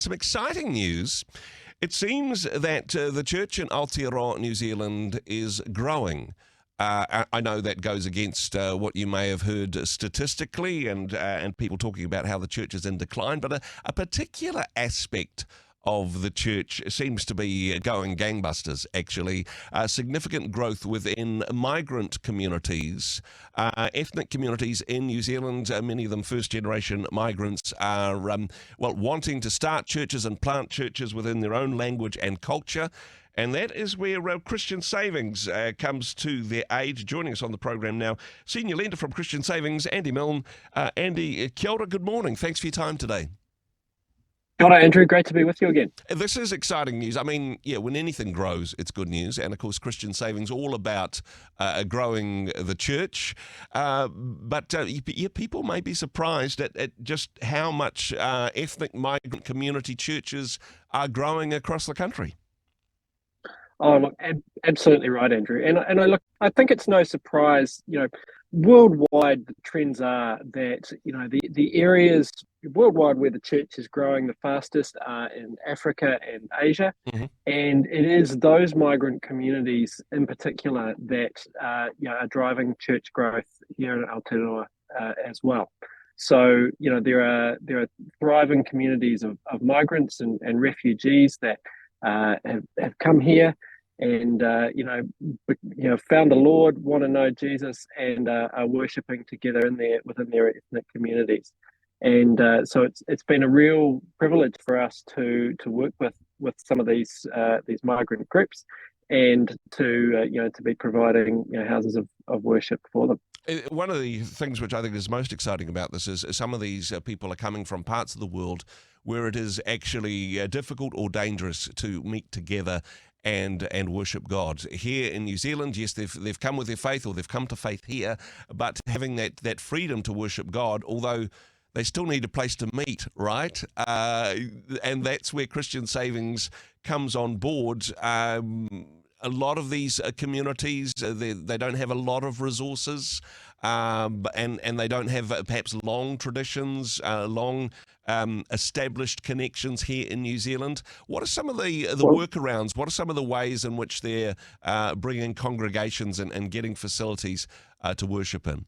Some exciting news. It seems that the church in Aotearoa, New Zealand is growing. I know that goes against what you may have heard statistically and people talking about how the church is in decline, but a particular aspect of the church seems to be going gangbusters, actually. Significant growth within migrant communities, ethnic communities in New Zealand. Many of them first-generation migrants are, wanting to start churches and plant churches within their own language and culture. And that is where Christian Savings comes to their aid. Joining us on the program now, Senior Lender from Christian Savings, Andy Milne. Andy, kia ora, good morning. Thanks for your time today. Kia ora, Andrew. Great to be with you again. This is exciting news. I mean, when anything grows, it's good news. And, of course, Christian Savings all about growing the church. But people may be surprised at just how much ethnic migrant community churches are growing across the country. Oh, look, absolutely right, Andrew. And I think it's no surprise, worldwide the trends are that, the areas worldwide where the church is growing the fastest are in Africa and Asia. Mm-hmm. And it is those migrant communities in particular that, are driving church growth here in Aotearoa as well. So, there are thriving communities of migrants and refugees that have come here and found the Lord, want to know Jesus, and are worshipping together within their ethnic communities. And so it's been a real privilege for us to work with some of these migrant groups, and to be providing houses of worship for them. One of the things which I think is most exciting about this is some of these people are coming from parts of the world where it is actually difficult or dangerous to meet together and worship God. Here in New Zealand, yes, they've come with their faith, or they've come to faith here, but having that freedom to worship God, although they still need a place to meet, right? And that's where Christian Savings comes on board. A lot of these communities, they don't have a lot of resources, and they don't have perhaps long traditions, long established connections here in New Zealand. What are some of the workarounds? What are some of the ways in which they're bringing congregations and getting facilities to worship in?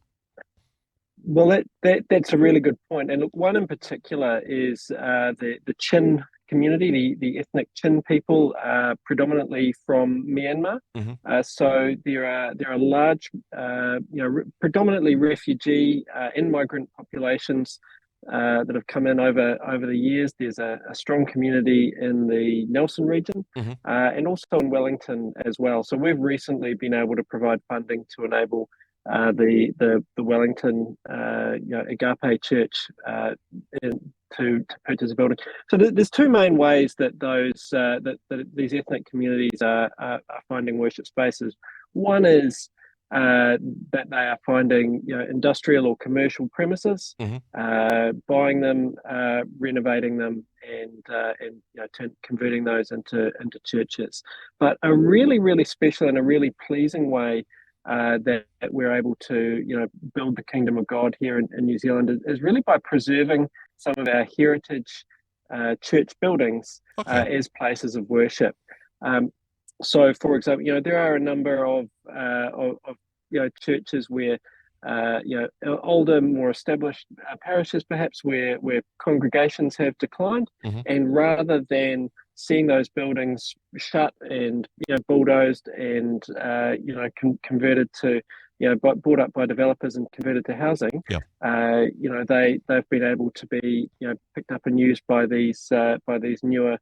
Well, that's a really good point. And look, one in particular is the Chin community, the ethnic Chin people, predominantly from Myanmar. Mm-hmm. So there are large, predominantly refugee and migrant populations that have come in over the years. There's a strong community in the Nelson region, mm-hmm. And also in Wellington as well. So we've recently been able to provide funding to enable the Wellington Agape Church to purchase a building. So there's two main ways that that these ethnic communities are finding worship spaces. One is that they are finding industrial or commercial premises, mm-hmm. Buying them, renovating them, and converting those into churches. But a really, really special and a really pleasing way that we're able to build the kingdom of God here in New Zealand is really by preserving some of our heritage church buildings as places of worship. So, for example, there are a number of churches where older, more established parishes, perhaps where congregations have declined, mm-hmm. and rather than seeing those buildings shut and bulldozed and converted to bought up by developers and converted to housing, they've been able to be picked up and used by these newer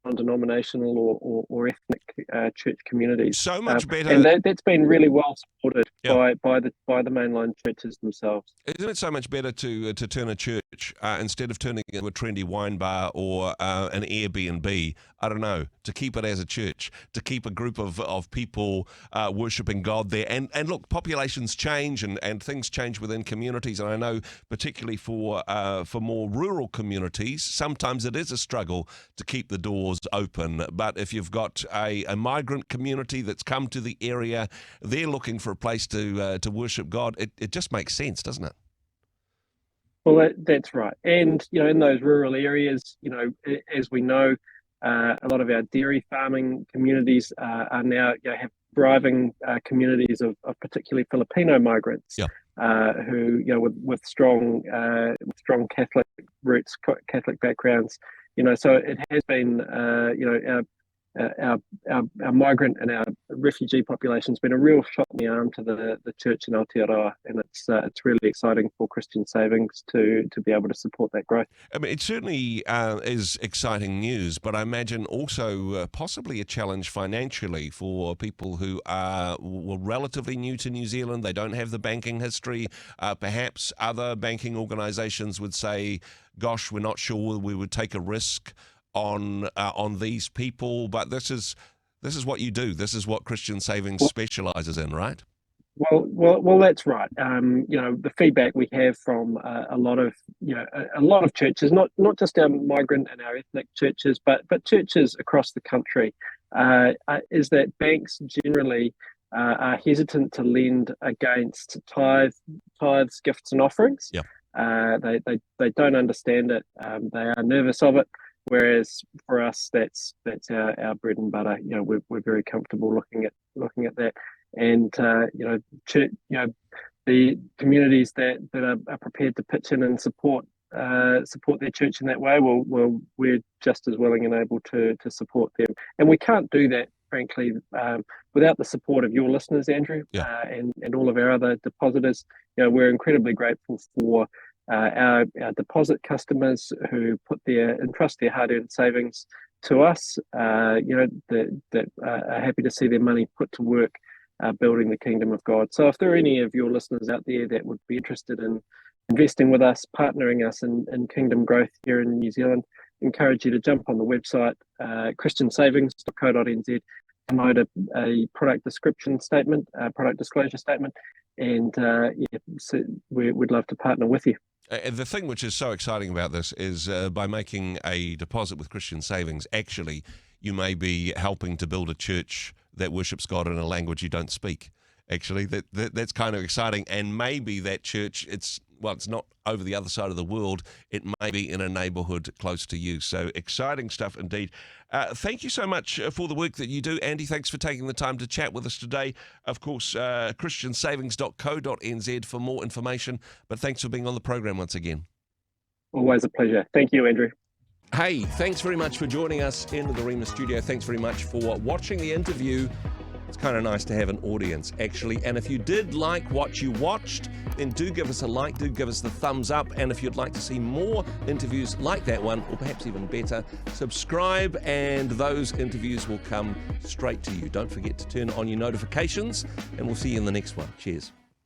non-denominational or ethnic church communities. So much better, and that's been really well supported by the mainline churches themselves. Isn't it so much better to turn a church instead of turning it into a trendy wine bar or an Airbnb? I don't know, to keep it as a church, to keep a group of people worshipping God there. And look, populations change and things change within communities. And I know particularly for more rural communities, sometimes it is a struggle to keep the doors open. But if you've got a migrant community that's come to the area, they're looking for a place to worship God, it just makes sense, doesn't it? That's right. And, in those rural areas, as we know, a lot of our dairy farming communities are now, have thriving communities of particularly Filipino migrants Yeah. who, with strong Catholic roots, Catholic backgrounds. So it has been, our migrant and our refugee population has been a real shot in the arm to the church in Aotearoa, and it's really exciting for Christian Savings to be able to support that growth. I mean, it certainly is exciting news, but I imagine also possibly a challenge financially for people who were relatively new to New Zealand. They don't have the banking history. Perhaps other banking organisations would say, "Gosh, we're not sure we would take a risk on these people." But this is what you do. This is what Christian Savings specialises in, right? Well, that's right. The feedback we have from a lot of churches, not just our migrant and our ethnic churches, but churches across the country, is that banks generally are hesitant to lend against tithes, gifts, and offerings. Yeah. They don't understand it. They are nervous of it. Whereas for us, that's our bread and butter. We're very comfortable looking at that. And the communities that are prepared to pitch in and support their church in that way, we're just as willing and able to support them. And we can't do that, frankly, without the support of your listeners, Andrew, Yeah. and all of our other depositors. We're incredibly grateful for our deposit customers who entrust their hard-earned savings to us. That are happy to see their money put to work building the kingdom of God. So if there are any of your listeners out there that would be interested in investing with us, partnering us in kingdom growth here in New Zealand, I encourage you to jump on the website, christiansavings.co.nz, download a product description statement, product disclosure statement, and so we'd love to partner with you. The thing which is so exciting about this is by making a deposit with Christian Savings, actually, you may be helping to build a church that worships God in a language you don't speak. Actually, that's kind of exciting. And maybe that church, it's not over the other side of the world. It may be in a neighbourhood close to you. So exciting stuff indeed. Thank you so much for the work that you do, Andy. Thanks for taking the time to chat with us today. Of course, christiansavings.co.nz for more information. But thanks for being on the program once again. Always a pleasure. Thank you, Andrew. Hey, thanks very much for joining us in the Rhema studio. Thanks very much for watching the interview. It's kind of nice to have an audience, actually. And if you did like what you watched, then do give us a like, do give us the thumbs up. And if you'd like to see more interviews like that one, or perhaps even better, subscribe and those interviews will come straight to you. Don't forget to turn on your notifications, and we'll see you in the next one. Cheers.